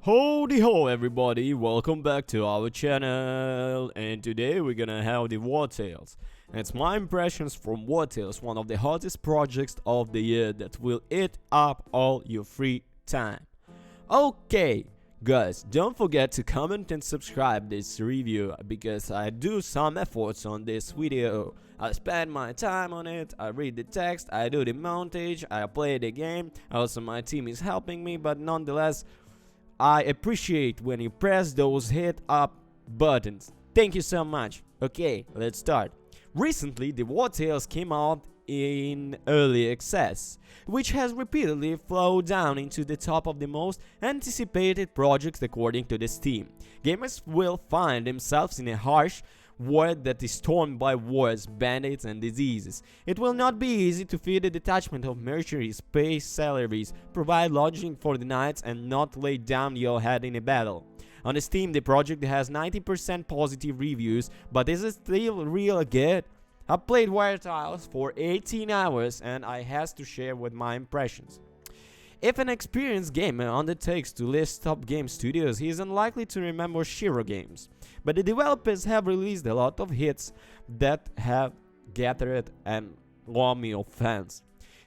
Howdy ho everybody, welcome back to our channel, and today we're gonna have the Wartales. And it's my impressions from Wartales, one of the hottest projects of the year that will eat up all your free time. Okay, guys, don't forget to comment and subscribe this review because I do some efforts on this video. I spend my time on it, I read the text, I do the montage, I play the game. Also my team is helping me, but nonetheless I appreciate when you press those hit up buttons. Thank you so much. Okay, let's start. Recently, the Wartales came out in early access, which has repeatedly flowed down into the top of the most anticipated projects according to the Steam. Gamers will find themselves in a harsh world that is torn by wars, bandits and diseases. It will not be easy to feed the detachment of mercenaries, pay salaries, provide lodging for the nights and not lay down your head in a battle. On Steam, the project has 90% positive reviews, but is it still real good? I played Wartales for 18 hours and I has to share with my impressions. If an experienced gamer undertakes to list top game studios, he is unlikely to remember Shiro games. But the developers have released a lot of hits that have gathered an army of fans.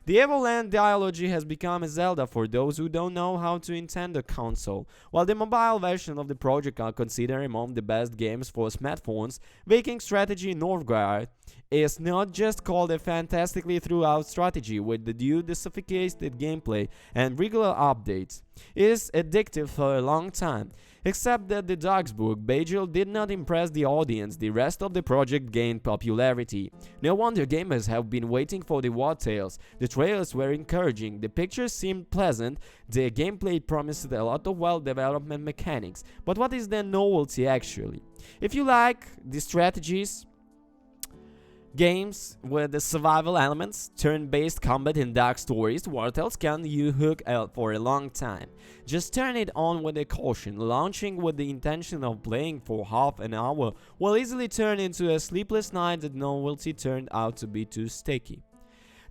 The Everland dialogy has become a Zelda for those who don't know how to intend a console. While the mobile version of the project are considered among the best games for smartphones, Viking Strategy Northgard is not just called a fantastically throughout strategy with the due sophisticated gameplay and regular updates. It is addictive for a long time. Except that the Dog's book, Bajil, did not impress the audience, the rest of the project gained popularity. No wonder gamers have been waiting for the Wartales. The trailers were encouraging, the pictures seemed pleasant, the gameplay promised a lot of well-developed mechanics. But what is the novelty actually? If you like the strategies, games with the survival elements, turn-based combat and dark stories, Wartales can you hook out for a long time. Just turn it on with a caution. Launching with the intention of playing for half an hour will easily turn into a sleepless night. The novelty turned out to be too sticky.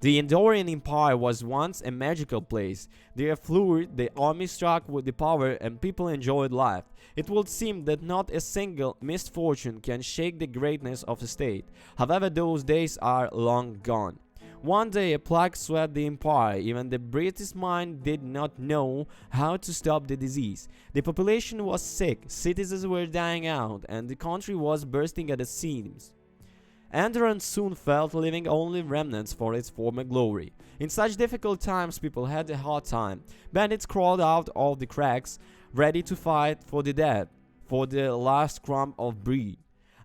The Andorian Empire was once a magical place. They flourished, the army struck with the power and people enjoyed life. It would seem that not a single misfortune can shake the greatness of a state. However, those days are long gone. One day a plague swept the empire. Even the brightest mind did not know how to stop the disease. The population was sick, citizens were dying out, and the country was bursting at the seams. Andorran soon felt, leaving only remnants for its former glory. In such difficult times, people had a hard time. Bandits crawled out of the cracks, ready to fight for the dead, for the last crumb of bread.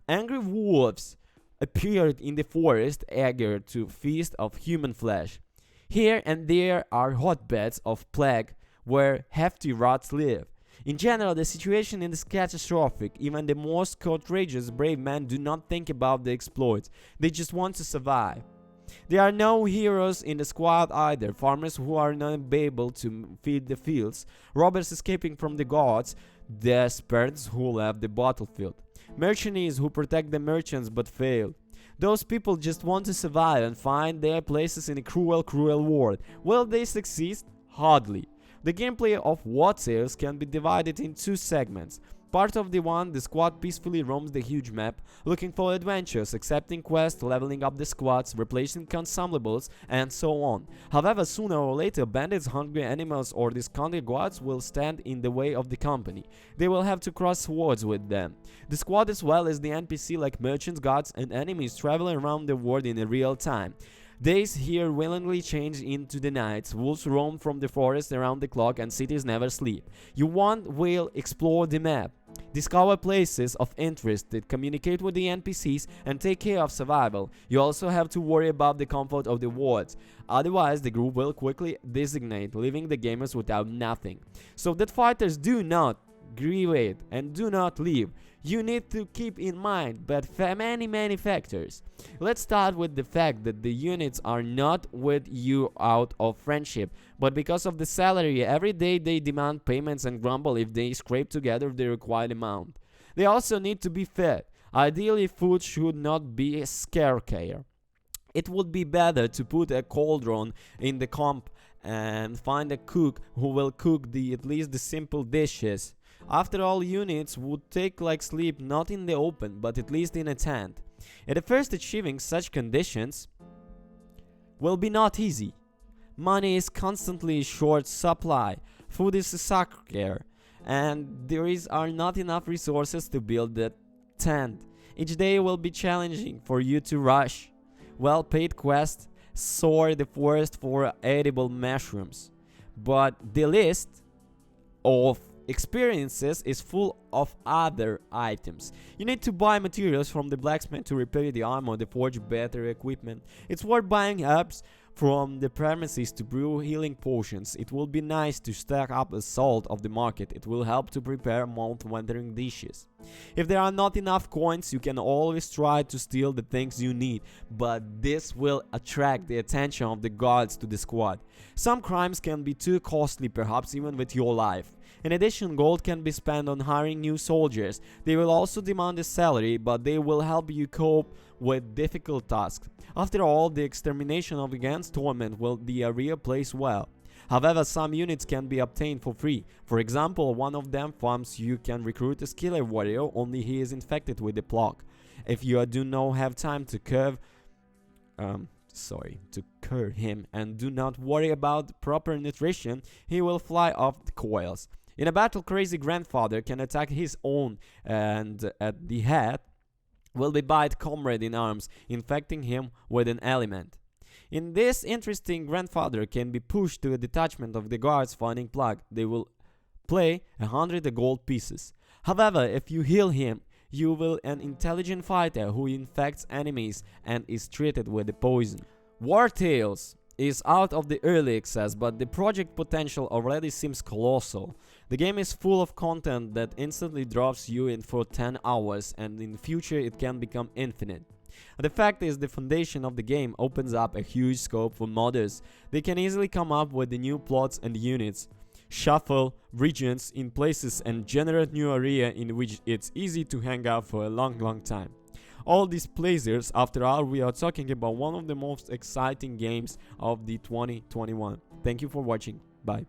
Angry wolves appeared in the forest, eager to feast of human flesh. Here and there are hotbeds of plague where hefty rats live. In general, the situation is catastrophic. Even the most courageous brave men do not think about the exploits. They just want to survive. There are no heroes in the squad either. Farmers who are not able to feed the fields, robbers escaping from the guards, desperts who left the battlefield, mercenaries who protect the merchants but fail. Those people just want to survive and find their places in a cruel world. Will they succeed? Hardly. The gameplay of Wartales can be divided in two segments. Part of the one, the squad peacefully roams the huge map, looking for adventures, accepting quests, leveling up the squads, replacing consumables, and so on. However, sooner or later, bandits, hungry animals, or discounted guards will stand in the way of the company. They will have to cross swords with them. The squad as well as the NPC like merchants, guards, and enemies travel around the world in real time. Days here willingly change into the nights, wolves roam from the forest around the clock and cities never sleep. You will explore the map, discover places of interest that communicate with the NPCs and take care of survival. You also have to worry about the comfort of the wards, otherwise the group will quickly designate, leaving the gamers without nothing. So that fighters do not grieve and do not leave. You need to keep in mind but many factors. Let's start with the fact that the units are not with you out of friendship, but because of the salary. Every day they demand payments and grumble if they scrape together the required amount. They also need to be fed. Ideally, food should not be scarce. It would be better to put a cauldron in the camp and find a cook who will cook at least the simple dishes. After all, units would take like sleep not in the open, but at least in a tent. At first, achieving such conditions will be not easy. Money is constantly short supply, food is scarce, and are not enough resources to build the tent. Each day will be challenging for you to rush. Well-paid quests soar the forest for edible mushrooms, but the list of experiences is full of other items. You need to buy materials from the blacksmith to repair the armor, to forge better equipment. It's worth buying herbs from the premises to brew healing potions. It will be nice to stock up the salt of the market. It will help to prepare mouth-watering dishes. If there are not enough coins, you can always try to steal the things you need, but this will attract the attention of the guards to the squad. Some crimes can be too costly, perhaps even with your life. In addition, gold can be spent on hiring new soldiers. They will also demand a salary, but they will help you cope with difficult tasks. After all, the extermination of against torment will the area plays well. However, some units can be obtained for free. For example, one of them farms you can recruit a skilled warrior, only he is infected with the plague. If you do not have time to cure him and do not worry about proper nutrition, he will fly off the coils. In a battle, crazy grandfather can attack his own, and at the head will be bite comrade in arms, infecting him with an element. In this interesting, grandfather can be pushed to a detachment of the guards finding plague. They will play 100 gold pieces. However, if you heal him, you will an intelligent fighter who infects enemies and is treated with the poison. Wartales is out of the early access, but the project potential already seems colossal. The game is full of content that instantly drops you in for 10 hours, and in the future it can become infinite. The fact is, the foundation of the game opens up a huge scope for modders. They can easily come up with the new plots and units, shuffle regions in places, and generate new area in which it's easy to hang out for a long time. All these pleasures, after all, we are talking about one of the most exciting games of the 2021. Thank you for watching. Bye.